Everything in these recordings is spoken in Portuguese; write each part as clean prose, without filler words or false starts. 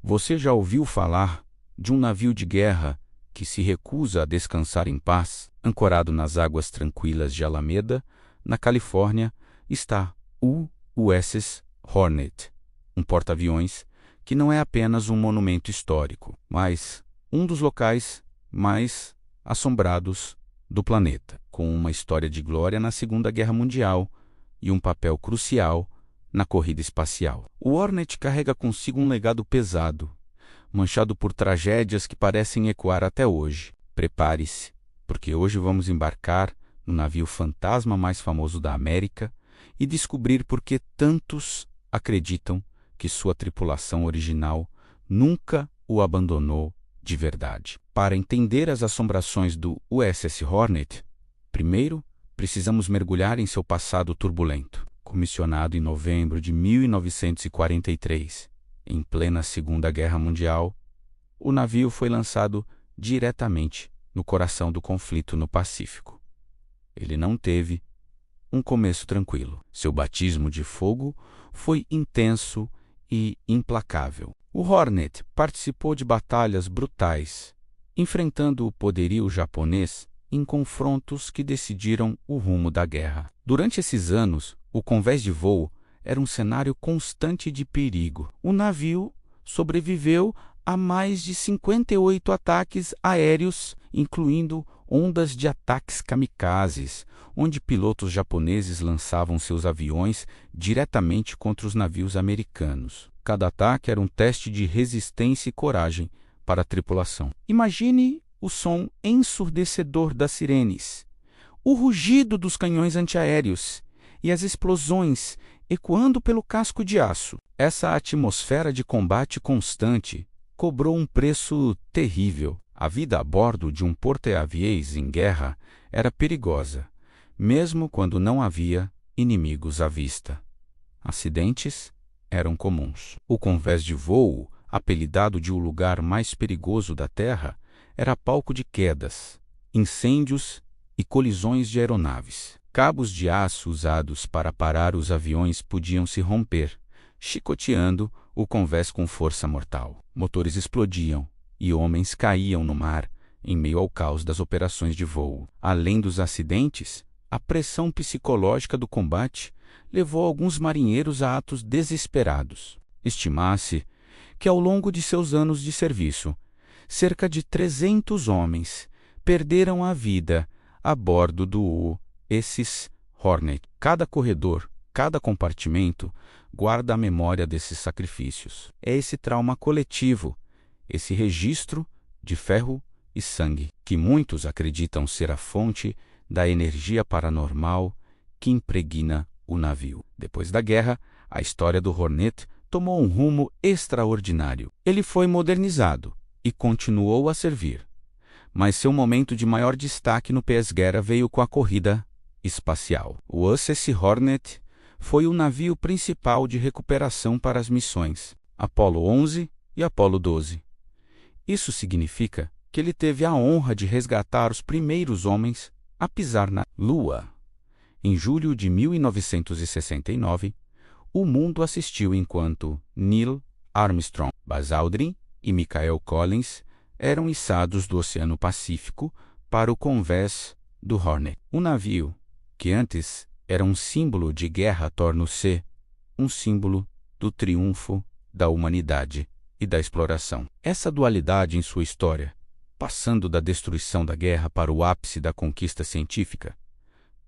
Você já ouviu falar de um navio de guerra que se recusa a descansar em paz? Ancorado nas águas tranquilas de Alameda, na Califórnia, está o USS Hornet, um porta-aviões que não é apenas um monumento histórico, mas um dos locais mais assombrados do planeta, com uma história de glória na Segunda Guerra Mundial e um papel crucial na corrida espacial. O Hornet carrega consigo um legado pesado, manchado por tragédias que parecem ecoar até hoje. Prepare-se, porque hoje vamos embarcar no navio fantasma mais famoso da América e descobrir por que tantos acreditam que sua tripulação original nunca o abandonou de verdade. Para entender as assombrações do USS Hornet, primeiro precisamos mergulhar em seu passado turbulento. Comissionado em novembro de 1943, em plena Segunda Guerra Mundial, o navio foi lançado diretamente no coração do conflito no Pacífico. Ele não teve um começo tranquilo. Seu batismo de fogo foi intenso e implacável. O Hornet participou de batalhas brutais, enfrentando o poderio japonês em confrontos que decidiram o rumo da guerra. Durante esses anos, o convés de voo era um cenário constante de perigo. O navio sobreviveu a mais de 58 ataques aéreos, incluindo ondas de ataques kamikazes, onde pilotos japoneses lançavam seus aviões diretamente contra os navios americanos. Cada ataque era um teste de resistência e coragem para a tripulação. Imagine o som ensurdecedor das sirenes, o rugido dos canhões antiaéreos e as explosões ecoando pelo casco de aço. Essa atmosfera de combate constante cobrou um preço terrível. A vida a bordo de um porta-aviões em guerra era perigosa, mesmo quando não havia inimigos à vista. Acidentes eram comuns. O convés de voo, apelidado de o lugar mais perigoso da Terra, era palco de quedas, incêndios e colisões de aeronaves. Cabos de aço usados para parar os aviões podiam se romper, chicoteando o convés com força mortal. Motores explodiam e homens caíam no mar em meio ao caos das operações de voo. Além dos acidentes, a pressão psicológica do combate levou alguns marinheiros a atos desesperados. Estima-se que, ao longo de seus anos de serviço, cerca de 300 homens perderam a vida a bordo do USS Hornet. Cada corredor, cada compartimento, guarda a memória desses sacrifícios. É esse trauma coletivo, esse registro de ferro e sangue, que muitos acreditam ser a fonte da energia paranormal que impregna o navio. Depois da guerra, a história do Hornet tomou um rumo extraordinário. Ele foi modernizado e continuou a servir, mas seu momento de maior destaque no pós-guerra veio com a corrida espacial. O USS Hornet foi o navio principal de recuperação para as missões Apollo 11 e Apollo 12. Isso significa que ele teve a honra de resgatar os primeiros homens a pisar na Lua. Em julho de 1969, o mundo assistiu enquanto Neil Armstrong, Buzz Aldrin e Michael Collins eram içados do Oceano Pacífico para o convés do Hornet. O navio, que antes era um símbolo de guerra, torna-se um símbolo do triunfo da humanidade e da exploração. Essa dualidade em sua história, passando da destruição da guerra para o ápice da conquista científica,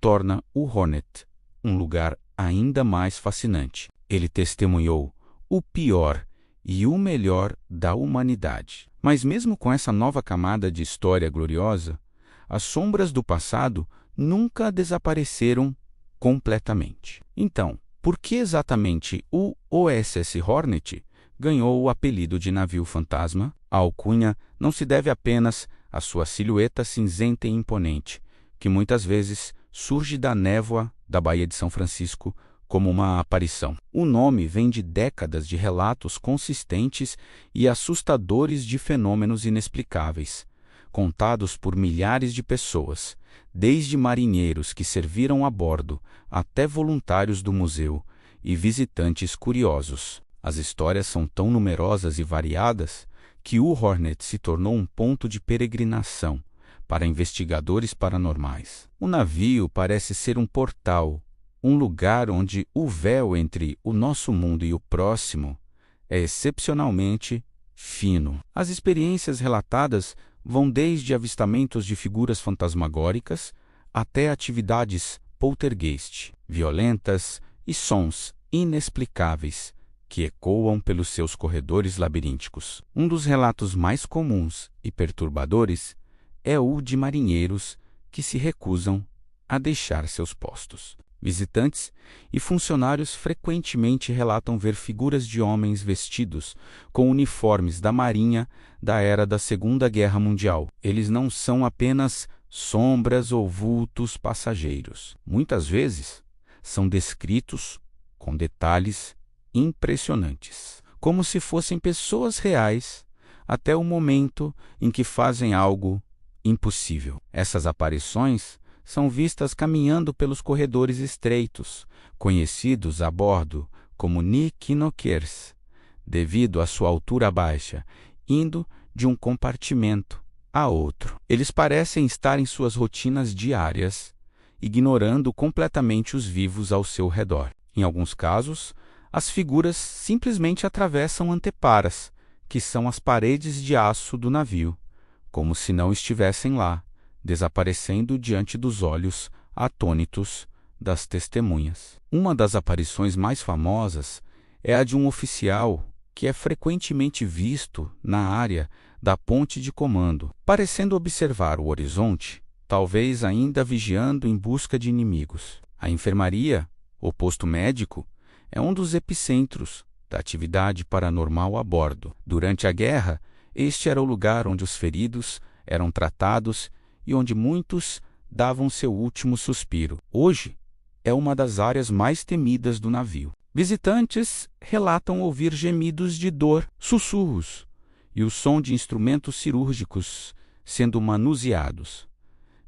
torna o Hornet um lugar ainda mais fascinante. Ele testemunhou o pior e o melhor da humanidade. Mas mesmo com essa nova camada de história gloriosa, as sombras do passado nunca desapareceram completamente. Então, por que exatamente o USS Hornet ganhou o apelido de navio fantasma? A alcunha não se deve apenas à sua silhueta cinzenta e imponente, que muitas vezes surge da névoa da Baía de São Francisco como uma aparição. O nome vem de décadas de relatos consistentes e assustadores de fenômenos inexplicáveis, contados por milhares de pessoas, desde marinheiros que serviram a bordo até voluntários do museu e visitantes curiosos. As histórias são tão numerosas e variadas que o Hornet se tornou um ponto de peregrinação para investigadores paranormais. O navio parece ser um portal, um lugar onde o véu entre o nosso mundo e o próximo é excepcionalmente fino. As experiências relatadas vão desde avistamentos de figuras fantasmagóricas até atividades poltergeist, violentas e sons inexplicáveis que ecoam pelos seus corredores labirínticos. Um dos relatos mais comuns e perturbadores é o de marinheiros que se recusam a deixar seus postos. Visitantes e funcionários frequentemente relatam ver figuras de homens vestidos com uniformes da Marinha da era da Segunda Guerra Mundial. Eles não são apenas sombras ou vultos passageiros. Muitas vezes são descritos com detalhes impressionantes, como se fossem pessoas reais, até o momento em que fazem algo impossível. Essas aparições são vistas caminhando pelos corredores estreitos, conhecidos a bordo como Knickknackers, devido à sua altura baixa, indo de um compartimento a outro. Eles parecem estar em suas rotinas diárias, ignorando completamente os vivos ao seu redor. Em alguns casos, as figuras simplesmente atravessam anteparas, que são as paredes de aço do navio, como se não estivessem lá, desaparecendo diante dos olhos atônitos das testemunhas. Uma das aparições mais famosas é a de um oficial que é frequentemente visto na área da ponte de comando, parecendo observar o horizonte, talvez ainda vigiando em busca de inimigos. A enfermaria, ou posto médico, é um dos epicentros da atividade paranormal a bordo. Durante a guerra, este era o lugar onde os feridos eram tratados e onde muitos davam seu último suspiro. Hoje, é uma das áreas mais temidas do navio. Visitantes relatam ouvir gemidos de dor, sussurros e o som de instrumentos cirúrgicos sendo manuseados,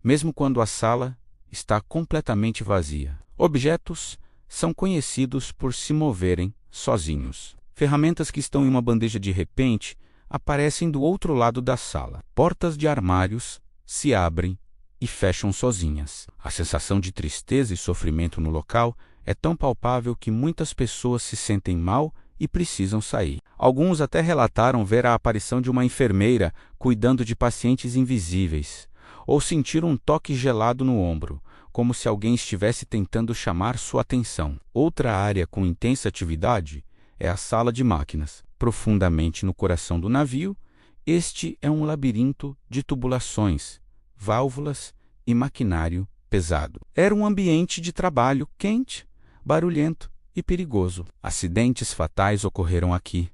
mesmo quando a sala está completamente vazia. Objetos são conhecidos por se moverem sozinhos. Ferramentas que estão em uma bandeja de repente aparecem do outro lado da sala. Portas de armários se abrem e fecham sozinhas. A sensação de tristeza e sofrimento no local é tão palpável que muitas pessoas se sentem mal e precisam sair. Alguns até relataram ver a aparição de uma enfermeira cuidando de pacientes invisíveis, ou sentir um toque gelado no ombro, como se alguém estivesse tentando chamar sua atenção. Outra área com intensa atividade é a sala de máquinas. Profundamente no coração do navio, este é um labirinto de tubulações, válvulas e maquinário pesado. Era um ambiente de trabalho quente, barulhento e perigoso. Acidentes fatais ocorreram aqui,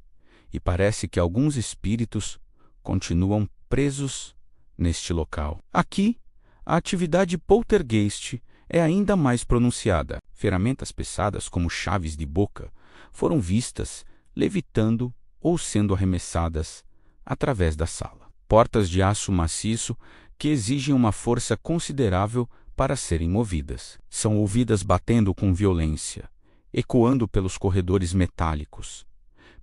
e parece que alguns espíritos continuam presos neste local. Aqui, a atividade poltergeist é ainda mais pronunciada. Ferramentas pesadas como chaves de boca foram vistas levitando ou sendo arremessadas através da sala. Portas de aço maciço que exigem uma força considerável para serem movidas. São ouvidas batendo com violência, ecoando pelos corredores metálicos,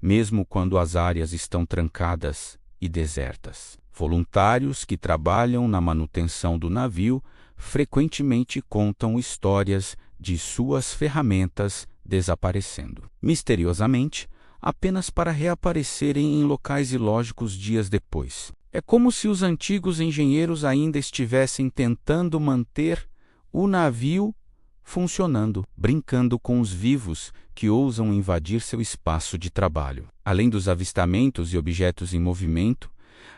mesmo quando as áreas estão trancadas e desertas. Voluntários que trabalham na manutenção do navio frequentemente contam histórias de suas ferramentas desaparecendo misteriosamente, apenas para reaparecerem em locais ilógicos dias depois. É como se os antigos engenheiros ainda estivessem tentando manter o navio funcionando, brincando com os vivos que ousam invadir seu espaço de trabalho. Além dos avistamentos e objetos em movimento,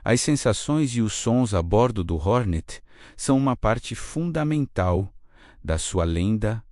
as sensações e os sons a bordo do Hornet são uma parte fundamental da sua lenda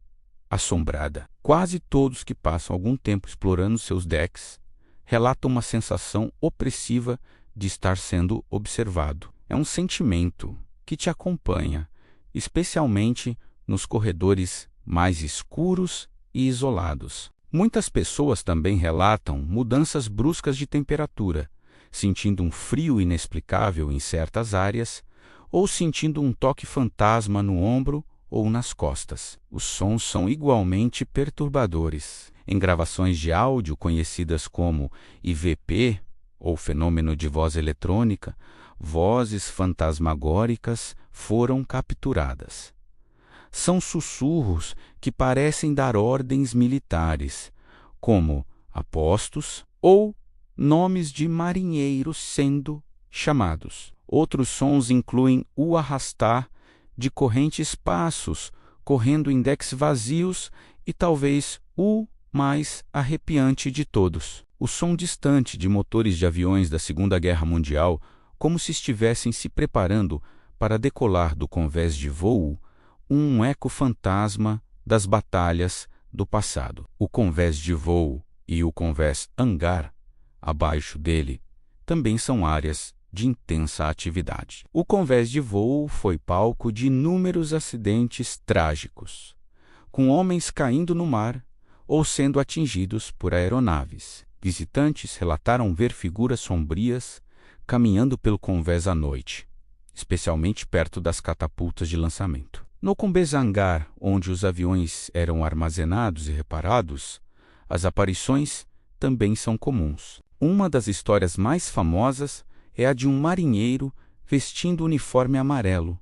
assombrada. Quase todos que passam algum tempo explorando seus decks relatam uma sensação opressiva de estar sendo observado. É um sentimento que te acompanha, especialmente nos corredores mais escuros e isolados. Muitas pessoas também relatam mudanças bruscas de temperatura, sentindo um frio inexplicável em certas áreas, ou sentindo um toque fantasma no ombro ou nas costas. Os sons são igualmente perturbadores. Em gravações de áudio conhecidas como IVP, ou fenômeno de voz eletrônica, vozes fantasmagóricas foram capturadas. São sussurros que parecem dar ordens militares, como apostos ou nomes de marinheiros sendo chamados. Outros sons incluem o arrastar de correntes passos, correndo em decks vazios e talvez o mais arrepiante de todos, o som distante de motores de aviões da Segunda Guerra Mundial, como se estivessem se preparando para decolar do convés de voo, um eco fantasma das batalhas do passado. O convés de voo e o convés hangar, abaixo dele, também são áreas de intensa atividade. O convés de voo foi palco de inúmeros acidentes trágicos, com homens caindo no mar ou sendo atingidos por aeronaves. Visitantes relataram ver figuras sombrias caminhando pelo convés à noite, especialmente perto das catapultas de lançamento. No convés hangar, onde os aviões eram armazenados e reparados, as aparições também são comuns. Uma das histórias mais famosas é a de um marinheiro vestindo uniforme amarelo,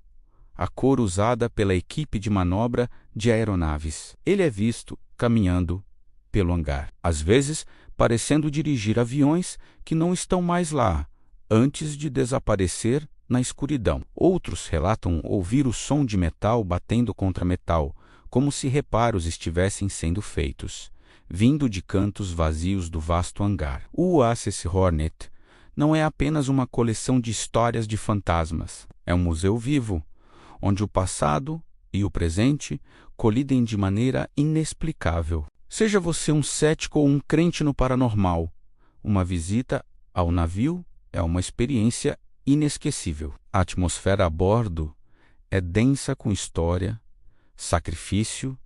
a cor usada pela equipe de manobra de aeronaves. Ele é visto caminhando pelo hangar, às vezes parecendo dirigir aviões que não estão mais lá, antes de desaparecer na escuridão. Outros relatam ouvir o som de metal batendo contra metal, como se reparos estivessem sendo feitos, vindo de cantos vazios do vasto hangar. O USS Hornet não é apenas uma coleção de histórias de fantasmas. É um museu vivo, onde o passado e o presente colidem de maneira inexplicável. Seja você um cético ou um crente no paranormal, uma visita ao navio é uma experiência inesquecível. A atmosfera a bordo é densa com história, sacrifício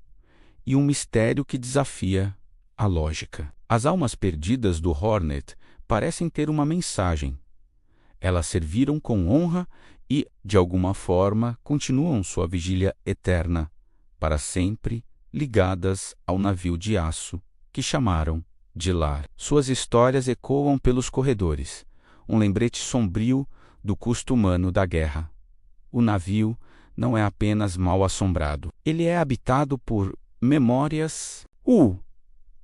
e um mistério que desafia a lógica. As almas perdidas do Hornet parecem ter uma mensagem. Elas serviram com honra e, de alguma forma, continuam sua vigília eterna, para sempre ligadas ao navio de aço que chamaram de lar. Suas histórias ecoam pelos corredores, um lembrete sombrio do custo humano da guerra. O navio não é apenas mal assombrado, ele é habitado por memórias. O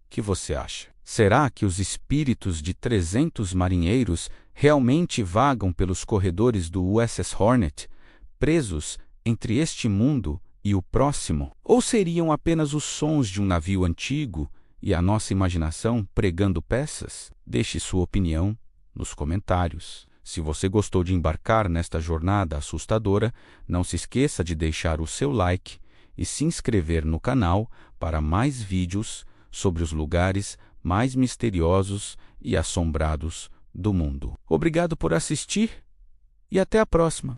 que você acha? Será que os espíritos de 300 marinheiros realmente vagam pelos corredores do USS Hornet, presos entre este mundo e o próximo? Ou seriam apenas os sons de um navio antigo e a nossa imaginação pregando peças? Deixe sua opinião nos comentários. Se você gostou de embarcar nesta jornada assustadora, não se esqueça de deixar o seu like e se inscrever no canal para mais vídeos sobre os lugares mais misteriosos e assombrados do mundo. Obrigado por assistir e até a próxima!